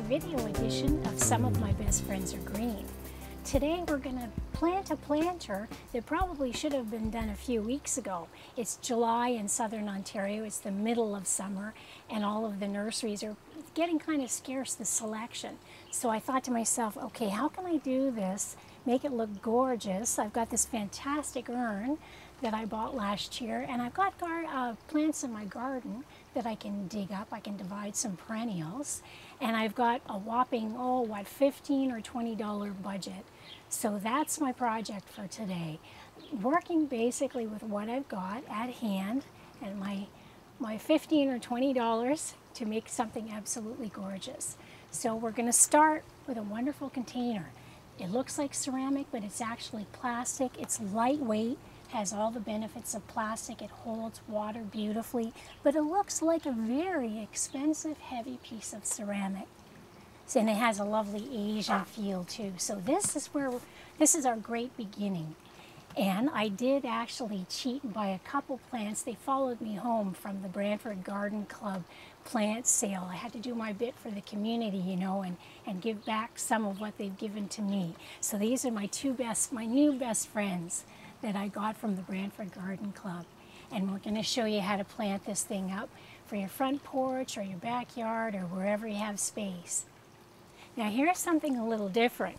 video edition of Some of My Best Friends Are Green. Today we're going to plant a planter that probably should have been done a few weeks ago. It's July in southern Ontario, it's the middle of summer, and all of the nurseries are getting kind of scarce, the selection. So I thought to myself, okay, how can I do this, make it look gorgeous? I've got this fantastic urn that I bought last year, and I've got plants in my garden that I can dig up. I can divide some perennials, and I've got a whopping, $15 or $20 budget. So that's my project for today. Working basically with what I've got at hand and my $15 or $20 to make something absolutely gorgeous. So we're going to start with a wonderful container. It looks like ceramic, but it's actually plastic. It's lightweight, has all the benefits of plastic. It holds water beautifully, but it looks like a very expensive, heavy piece of ceramic. And it has a lovely Asian feel too. So this is our great beginning. And I did actually cheat and buy a couple plants. They followed me home from the Brantford Garden Club plant sale. I had to do my bit for the community, you know, and give back some of what they've given to me. So these are my new best friends that I got from the Brantford Garden Club. And we're going to show you how to plant this thing up for your front porch or your backyard or wherever you have space. Now here's something a little different.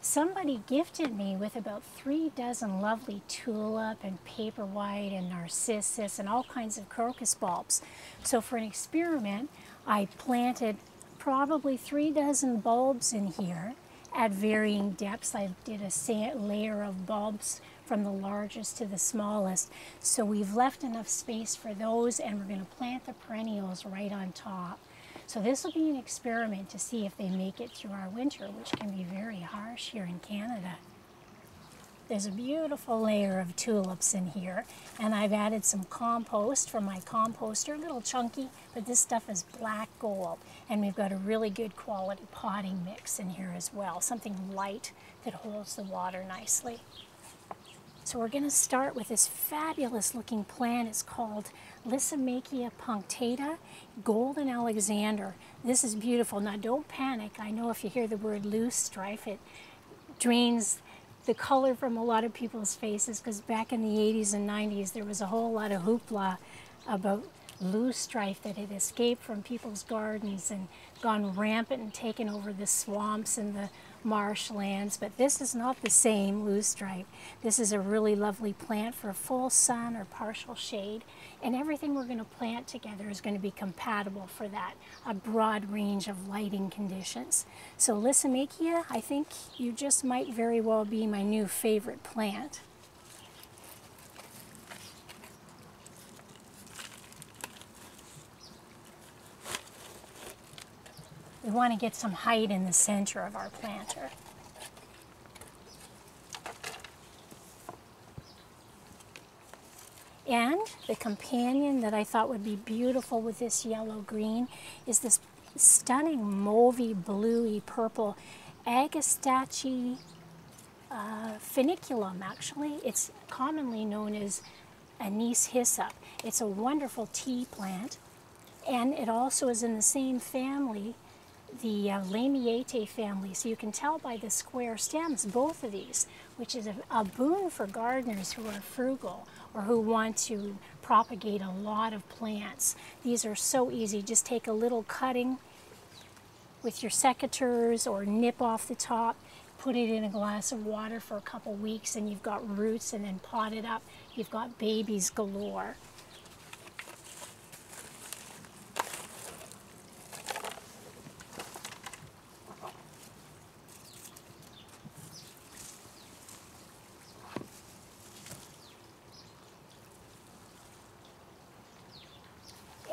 Somebody gifted me with about 3 dozen lovely tulip and paper white and narcissus and all kinds of crocus bulbs. So for an experiment, I planted probably 3 dozen bulbs in here at varying depths. I did a layer of bulbs from the largest to the smallest. So we've left enough space for those, and we're going to plant the perennials right on top. So this will be an experiment to see if they make it through our winter, which can be very harsh here in Canada. There's a beautiful layer of tulips in here, and I've added some compost from my composter, a little chunky, but this stuff is black gold. And we've got a really good quality potting mix in here as well, something light that holds the water nicely. So we're going to start with this fabulous looking plant. It's called Lysimachia punctata, Golden Alexander. This is beautiful. Now don't panic. I know if you hear the word loosestrife, it drains the color from a lot of people's faces, because back in the 80s and 90s there was a whole lot of hoopla about loosestrife that had escaped from people's gardens and gone rampant and taken over the swamps and the marshlands. But this is not the same loosestrife. This is a really lovely plant for full sun or partial shade, and everything we're going to plant together is going to be compatible for that, a broad range of lighting conditions. So Lysimachia, I think you just might very well be my new favorite plant. We want to get some height in the center of our planter. And the companion that I thought would be beautiful with this yellow-green is this stunning mauvey, bluey, purple Agastache funiculum, actually. It's commonly known as anise hyssop. It's a wonderful tea plant, and it also is in the same family, the Lamiaceae family. So you can tell by the square stems, both of these, which is a boon for gardeners who are frugal or who want to propagate a lot of plants. These are so easy. Just take a little cutting with your secateurs or nip off the top, put it in a glass of water for a couple weeks, and you've got roots, and then pot it up. You've got babies galore.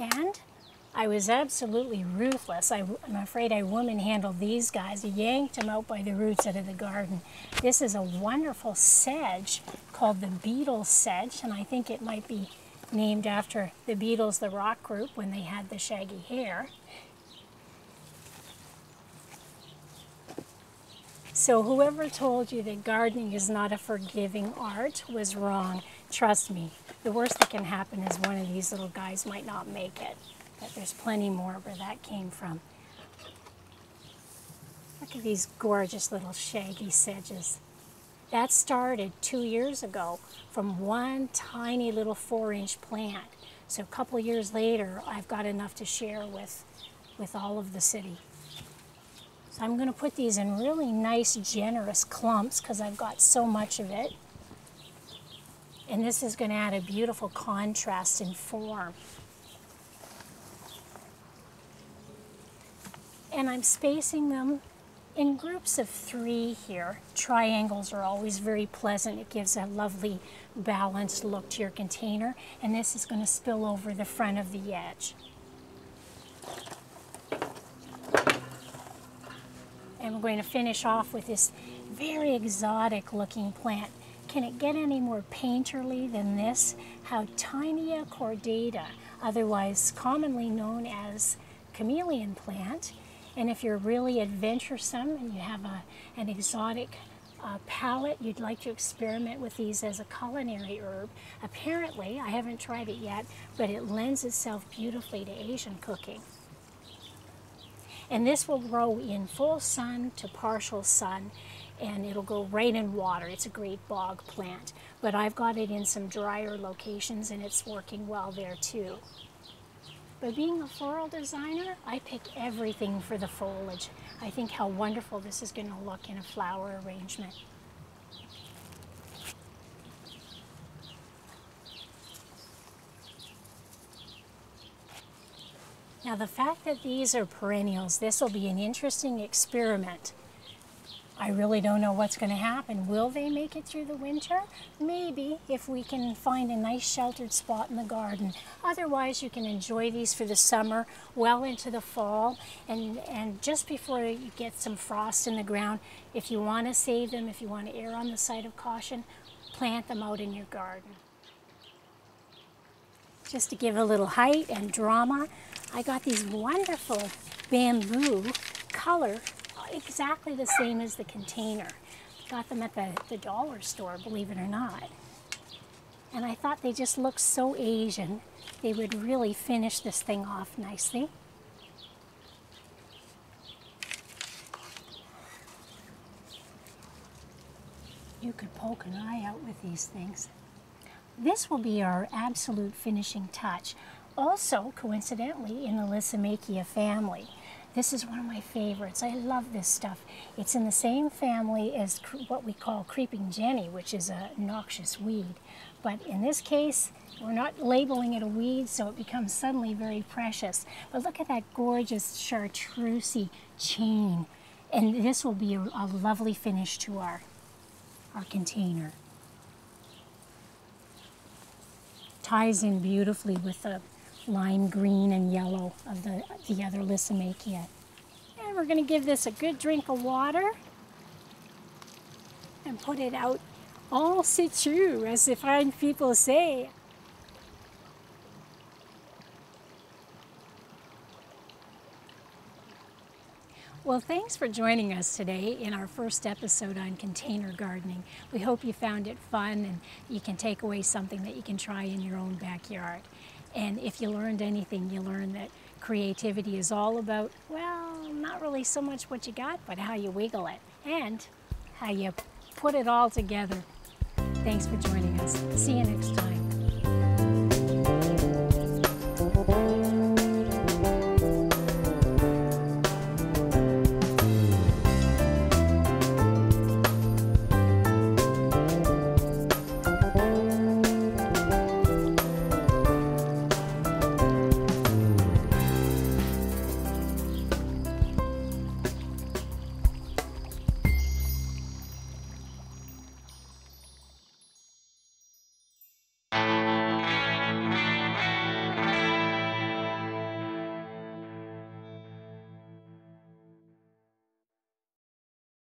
And I was absolutely ruthless. I'm afraid I woman-handled these guys. I yanked them out by the roots out of the garden. This is a wonderful sedge called the Beatles sedge, and I think it might be named after the Beatles, the rock group, when they had the shaggy hair. So whoever told you that gardening is not a forgiving art was wrong. Trust me, the worst that can happen is one of these little guys might not make it. But there's plenty more where that came from. Look at these gorgeous little shaggy sedges. That started 2 years ago from one tiny little 4-inch plant. So a couple years later, I've got enough to share with all of the city. So I'm going to put these in really nice, generous clumps because I've got so much of it. And this is going to add a beautiful contrast in form. And I'm spacing them in groups of 3 here. Triangles are always very pleasant. It gives a lovely balanced look to your container. And this is going to spill over the front of the edge. And we're going to finish off with this very exotic looking plant. Can it get any more painterly than this? Houttainia cordata, otherwise commonly known as chameleon plant. And if you're really adventuresome and you have an exotic palate, you'd like to experiment with these as a culinary herb. Apparently, I haven't tried it yet, but it lends itself beautifully to Asian cooking. And this will grow in full sun to partial sun, and it'll go right in water. It's a great bog plant, but I've got it in some drier locations and it's working well there too. But being a floral designer, I pick everything for the foliage. I think how wonderful this is going to look in a flower arrangement. Now the fact that these are perennials, this will be an interesting experiment. I really don't know what's going to happen. Will they make it through the winter? Maybe, if we can find a nice sheltered spot in the garden. Otherwise, you can enjoy these for the summer, well into the fall, and just before you get some frost in the ground, if you want to save them, if you want to err on the side of caution, plant them out in your garden. Just to give a little height and drama, I got these wonderful bamboo color, exactly the same as the container. Got them at the dollar store, believe it or not. And I thought they just looked so Asian. They would really finish this thing off nicely. You could poke an eye out with these things. This will be our absolute finishing touch. Also, coincidentally, in the Lysimachia family. This is one of my favorites. I love this stuff. It's in the same family as what we call creeping jenny, which is a noxious weed. But in this case, we're not labeling it a weed, so it becomes suddenly very precious. But look at that gorgeous chartreusey chain. And this will be a lovely finish to our container. Ties in beautifully with the lime green and yellow of the other Lysimachia. And we're going to give this a good drink of water and put it out en situ, as the fine people say. Well, thanks for joining us today in our first episode on container gardening. We hope you found it fun and you can take away something that you can try in your own backyard. And if you learned anything, you learned that creativity is all about, well, not really so much what you got, but how you wiggle it and how you put it all together. Thanks for joining us. See you next time.